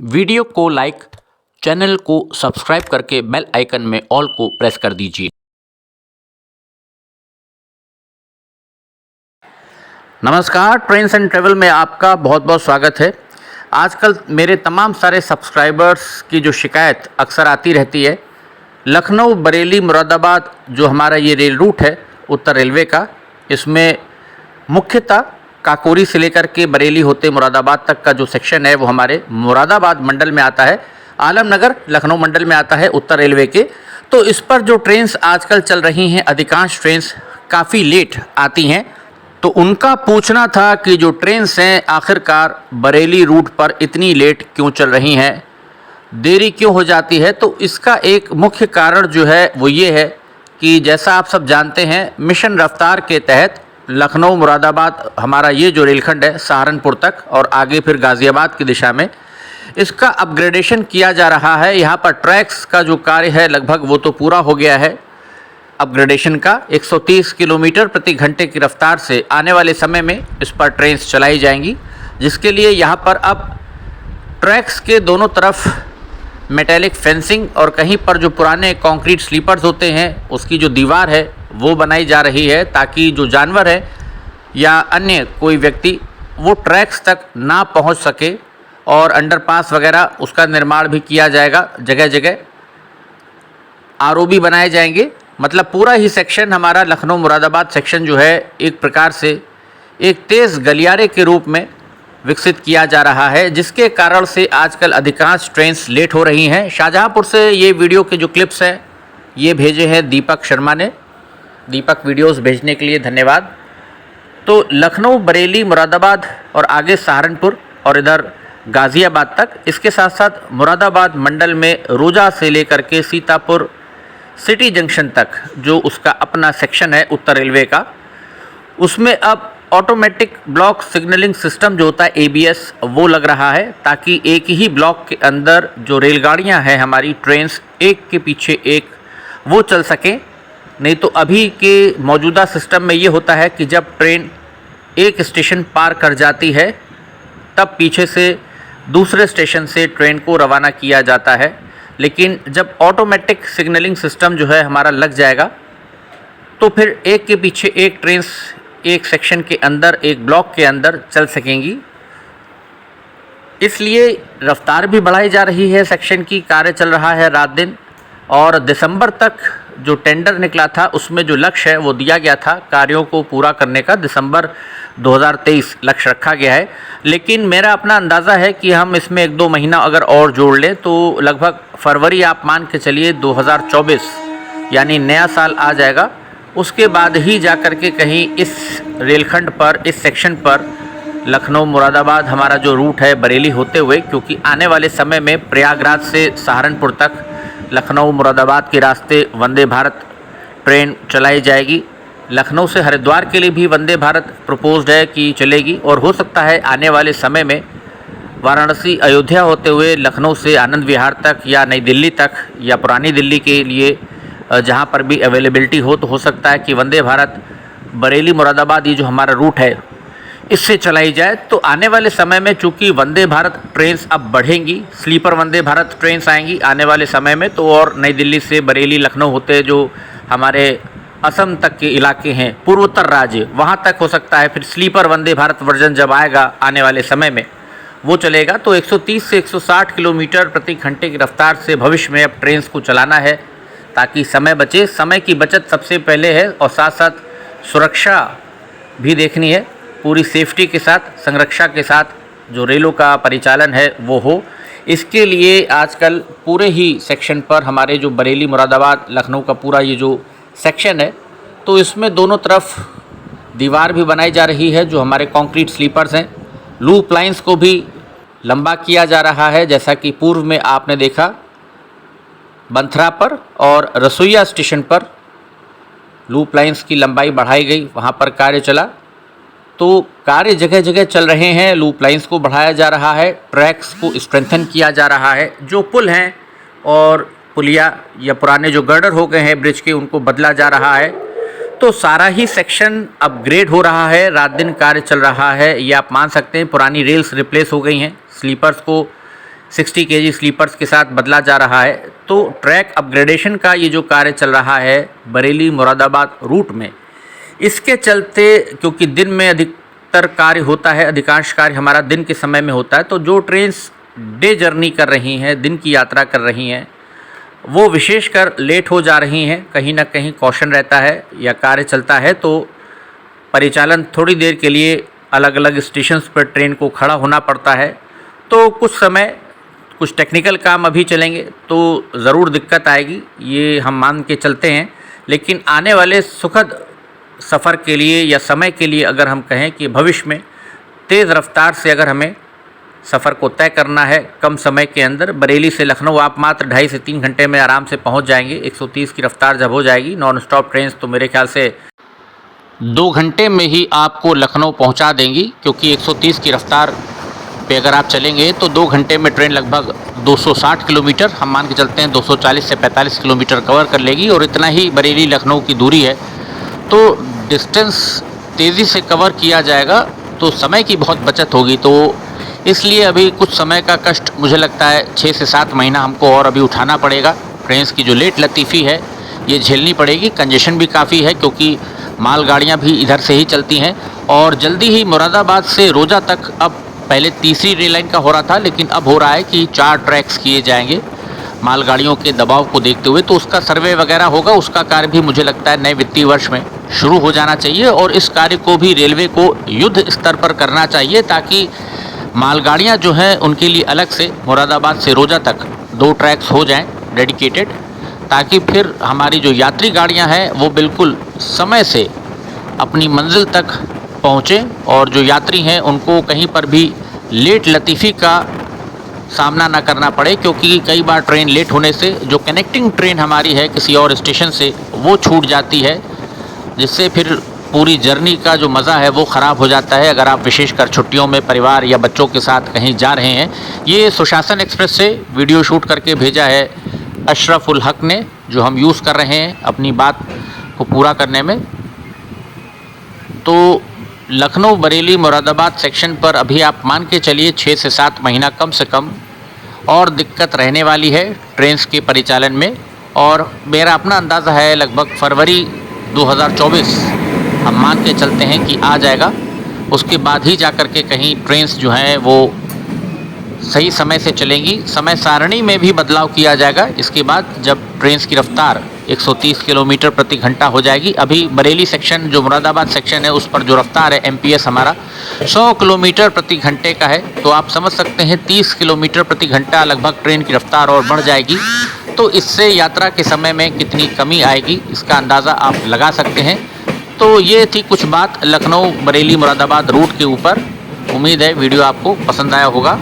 Video को like, channel को subscribe करके बेल आइकन में ऑल को प्रेस कर दीजिए। नमस्कार, ट्रेन्स एंड ट्रेवल में आपका बहुत बहुत स्वागत है। आजकल मेरे तमाम सारे सब्सक्राइबर्स की जो शिकायत अक्सर आती रहती है, लखनऊ, बरेली, मुरादाबाद जो हमारा ये रेल रूट है उत्तर रेलवे का, इसमें मुख्यतः काकोरी से लेकर के बरेली होते मुरादाबाद तक का जो सेक्शन है वो हमारे मुरादाबाद मंडल में आता है, आलमनगर लखनऊ मंडल में आता है उत्तर रेलवे के। तो इस पर जो ट्रेन्स आजकल चल रही हैं, अधिकांश ट्रेन्स काफ़ी लेट आती हैं। तो उनका पूछना था कि जो ट्रेन्स हैं आखिरकार बरेली रूट पर इतनी लेट क्यों चल रही हैं, देरी क्यों हो जाती है। तो इसका एक मुख्य कारण जो है वो ये है कि जैसा आप सब जानते हैं, मिशन रफ्तार के तहत लखनऊ मुरादाबाद हमारा ये जो रेलखंड है सहारनपुर तक और आगे फिर गाज़ियाबाद की दिशा में, इसका अपग्रेडेशन किया जा रहा है। यहाँ पर ट्रैक्स का जो कार्य है लगभग वो तो पूरा हो गया है। अपग्रेडेशन का 130 किलोमीटर प्रति घंटे की रफ्तार से आने वाले समय में इस पर ट्रेन्स चलाई जाएंगी, जिसके लिए यहाँ पर अब ट्रैक्स के दोनों तरफ मेटेलिक फेंसिंग और कहीं पर जो पुराने कंक्रीट स्लीपर्स होते हैं उसकी जो दीवार है वो बनाई जा रही है, ताकि जो जानवर है या अन्य कोई व्यक्ति वो ट्रैक्स तक ना पहुंच सके। और अंडरपास वगैरह उसका निर्माण भी किया जाएगा, जगह जगह आरओबी बनाए जाएंगे। मतलब पूरा ही सेक्शन हमारा लखनऊ मुरादाबाद सेक्शन जो है एक प्रकार से एक तेज़ गलियारे के रूप में विकसित किया जा रहा है, जिसके कारण से आजकल अधिकांश ट्रेन्स लेट हो रही हैं। शाहजहाँपुर से ये वीडियो के जो क्लिप्स हैं ये भेजे हैं दीपक शर्मा ने। दीपक वीडियोस भेजने के लिए धन्यवाद। तो लखनऊ, बरेली, मुरादाबाद और आगे सहारनपुर और इधर गाज़ियाबाद तक, इसके साथ साथ मुरादाबाद मंडल में रोजा से लेकर के सीतापुर सिटी जंक्शन तक जो उसका अपना सेक्शन है उत्तर रेलवे का, उसमें अब ऑटोमेटिक ब्लॉक सिग्नलिंग सिस्टम जो होता है ABS वो लग रहा है, ताकि एक ही ब्लॉक के अंदर जो रेलगाड़ियां हैं हमारी ट्रेन्स एक के पीछे एक वो चल सकें। नहीं तो अभी के मौजूदा सिस्टम में ये होता है कि जब ट्रेन एक स्टेशन पार कर जाती है तब पीछे से दूसरे स्टेशन से ट्रेन को रवाना किया जाता है। लेकिन जब ऑटोमेटिक सिग्नलिंग सिस्टम जो है हमारा लग जाएगा तो फिर एक के पीछे एक ट्रेन्स एक सेक्शन के अंदर, एक ब्लॉक के अंदर चल सकेंगी। इसलिए रफ्तार भी बढ़ाई जा रही है, सेक्शन की कार्य चल रहा है रात दिन। और दिसंबर तक जो टेंडर निकला था उसमें जो लक्ष्य है वो दिया गया था कार्यों को पूरा करने का, दिसंबर 2023 लक्ष्य रखा गया है। लेकिन मेरा अपना अंदाज़ा है कि हम इसमें 1-2 महीना अगर और जोड़ लें तो लगभग फरवरी आप मान के चलिए 2024 यानी नया साल आ जाएगा। उसके बाद ही जा कर के कहीं इस रेलखंड पर, इस सेक्शन पर लखनऊ मुरादाबाद हमारा जो रूट है बरेली होते हुए, क्योंकि आने वाले समय में प्रयागराज से सहारनपुर तक लखनऊ मुरादाबाद के रास्ते वंदे भारत ट्रेन चलाई जाएगी। लखनऊ से हरिद्वार के लिए भी वंदे भारत प्रपोज्ड है कि चलेगी, और हो सकता है आने वाले समय में वाराणसी, अयोध्या होते हुए लखनऊ से आनंद विहार तक या नई दिल्ली तक या पुरानी दिल्ली के लिए जहाँ पर भी अवेलेबिलिटी हो सकता है कि वंदे भारत बरेली मुरादाबाद ये जो हमारा रूट है इससे चलाई जाए। तो आने वाले समय में चूँकि वंदे भारत ट्रेन्स अब बढ़ेंगी, स्लीपर वंदे भारत ट्रेन्स आएंगी आने वाले समय में, तो और नई दिल्ली से बरेली, लखनऊ होते जो हमारे असम तक के इलाके हैं, पूर्वोत्तर राज्य, वहाँ तक हो सकता है फिर स्लीपर वंदे भारत वर्जन जब आएगा आने वाले समय में वो चलेगा। तो 130 से 160 किलोमीटर प्रति घंटे की रफ्तार से भविष्य में अब ट्रेन्स को चलाना है, ताकि समय बचे। समय की बचत सबसे पहले है और साथ साथ सुरक्षा भी देखनी है, पूरी सेफ्टी के साथ, संरक्षा के साथ जो रेलों का परिचालन है वो हो। इसके लिए आजकल पूरे ही सेक्शन पर हमारे जो बरेली, मुरादाबाद, लखनऊ का पूरा ये जो सेक्शन है, तो इसमें दोनों तरफ दीवार भी बनाई जा रही है जो हमारे कंक्रीट स्लीपर्स हैं। लूप लाइंस को भी लंबा किया जा रहा है, जैसा कि पूर्व में आपने देखा बंथरा पर और रसोइया स्टेशन पर लूप लाइंस की लंबाई बढ़ाई गई, वहाँ पर कार्य चला। तो कार्य जगह जगह चल रहे हैं, लूप लाइंस को बढ़ाया जा रहा है, ट्रैक्स को स्ट्रेंथन किया जा रहा है, जो पुल हैं और पुलिया या पुराने जो गर्डर हो गए हैं ब्रिज के उनको बदला जा रहा है। तो सारा ही सेक्शन अपग्रेड हो रहा है, रात दिन कार्य चल रहा है। ये आप मान सकते हैं, पुरानी रेल्स रिप्लेस हो गई हैं, स्लीपर्स को 60 केजी स्लीपर्स के साथ बदला जा रहा है। तो ट्रैक अपग्रेडेशन का ये जो कार्य चल रहा है बरेली मुरादाबाद रूट में, इसके चलते क्योंकि दिन में अधिकतर कार्य होता है, अधिकांश कार्य हमारा दिन के समय में होता है, तो जो ट्रेन्स डे जर्नी कर रही हैं, दिन की यात्रा कर रही हैं, वो विशेषकर लेट हो जा रही हैं। कहीं ना कहीं कॉशन रहता है या कार्य चलता है तो परिचालन थोड़ी देर के लिए अलग अलग स्टेशंस पर ट्रेन को खड़ा होना पड़ता है। तो कुछ समय कुछ टेक्निकल काम अभी चलेंगे तो ज़रूर दिक्कत आएगी, ये हम मान के चलते हैं। लेकिन आने वाले सुखद सफ़र के लिए या समय के लिए अगर हम कहें कि भविष्य में तेज़ रफ्तार से अगर हमें सफ़र को तय करना है कम समय के अंदर, बरेली से लखनऊ आप मात्र 2.5 से 3 घंटे में आराम से पहुंच जाएंगे। 130 की रफ्तार जब हो जाएगी नॉन स्टॉप ट्रेन तो मेरे ख्याल से 2 घंटे में ही आपको लखनऊ पहुंचा देंगी, क्योंकि 130 की रफ्तार पे अगर आप चलेंगे तो 2 घंटे में ट्रेन लगभग 260 किलोमीटर, हम मान के चलते हैं 240 से 45 किलोमीटर कवर कर लेगी। और इतना ही बरेली लखनऊ की दूरी है, तो डिस्टेंस तेज़ी से कवर किया जाएगा तो समय की बहुत बचत होगी। तो इसलिए अभी कुछ समय का कष्ट मुझे लगता है 6 से 7 महीना हमको और अभी उठाना पड़ेगा। ट्रेन की जो लेट लतीफ़ी है ये झेलनी पड़ेगी। कंजेशन भी काफ़ी है क्योंकि मालगाड़ियाँ भी इधर से ही चलती हैं। और जल्दी ही मुरादाबाद से रोजा तक, अब पहले तीसरी रेल लाइन का हो रहा था लेकिन अब हो रहा है कि 4 ट्रैक्स किए जाएंगे मालगाड़ियों के दबाव को देखते हुए। तो उसका सर्वे वगैरह होगा, उसका कार्य भी मुझे लगता है नए वित्तीय वर्ष में शुरू हो जाना चाहिए। और इस कार्य को भी रेलवे को युद्ध स्तर पर करना चाहिए ताकि मालगाड़ियाँ जो हैं उनके लिए अलग से मुरादाबाद से रोजा तक 2 ट्रैक्स हो जाएं डेडिकेटेड, ताकि फिर हमारी जो यात्री गाड़ियाँ हैं वो बिल्कुल समय से अपनी मंजिल तक पहुँचें और जो यात्री हैं उनको कहीं पर भी लेट लतीफ़ी का सामना ना करना पड़े। क्योंकि कई बार ट्रेन लेट होने से जो कनेक्टिंग ट्रेन हमारी है किसी और स्टेशन से वो छूट जाती है, जिससे फिर पूरी जर्नी का जो मज़ा है वो ख़राब हो जाता है। अगर आप विशेषकर छुट्टियों में परिवार या बच्चों के साथ कहीं जा रहे हैं। ये सुशासन एक्सप्रेस से वीडियो शूट करके भेजा है अशरफ उल हक ने, जो हम यूज़ कर रहे हैं अपनी बात को पूरा करने में। तो लखनऊ बरेली मुरादाबाद सेक्शन पर अभी आप मान के चलिए 6 से 7 महीना कम से कम और दिक्कत रहने वाली है ट्रेन के परिचालन में। और मेरा अपना अंदाज़ा है लगभग फरवरी 2024 हम मान के चलते हैं कि आ जाएगा। उसके बाद ही जा कर के कहीं ट्रेन्स जो हैं वो सही समय से चलेंगी। समय सारणी में भी बदलाव किया जाएगा इसके बाद, जब ट्रेन्स की रफ्तार 130 किलोमीटर प्रति घंटा हो जाएगी। अभी बरेली सेक्शन जो मुरादाबाद सेक्शन है उस पर जो रफ्तार है MPS हमारा 100 किलोमीटर प्रति घंटे का है। तो आप समझ सकते हैं 30 किलोमीटर प्रति घंटा लगभग ट्रेन की रफ्तार और बढ़ जाएगी। तो इससे यात्रा के समय में कितनी कमी आएगी इसका अंदाज़ा आप लगा सकते हैं। तो ये थी कुछ बात लखनऊ बरेली मुरादाबाद रूट के ऊपर। उम्मीद है वीडियो आपको पसंद आया होगा।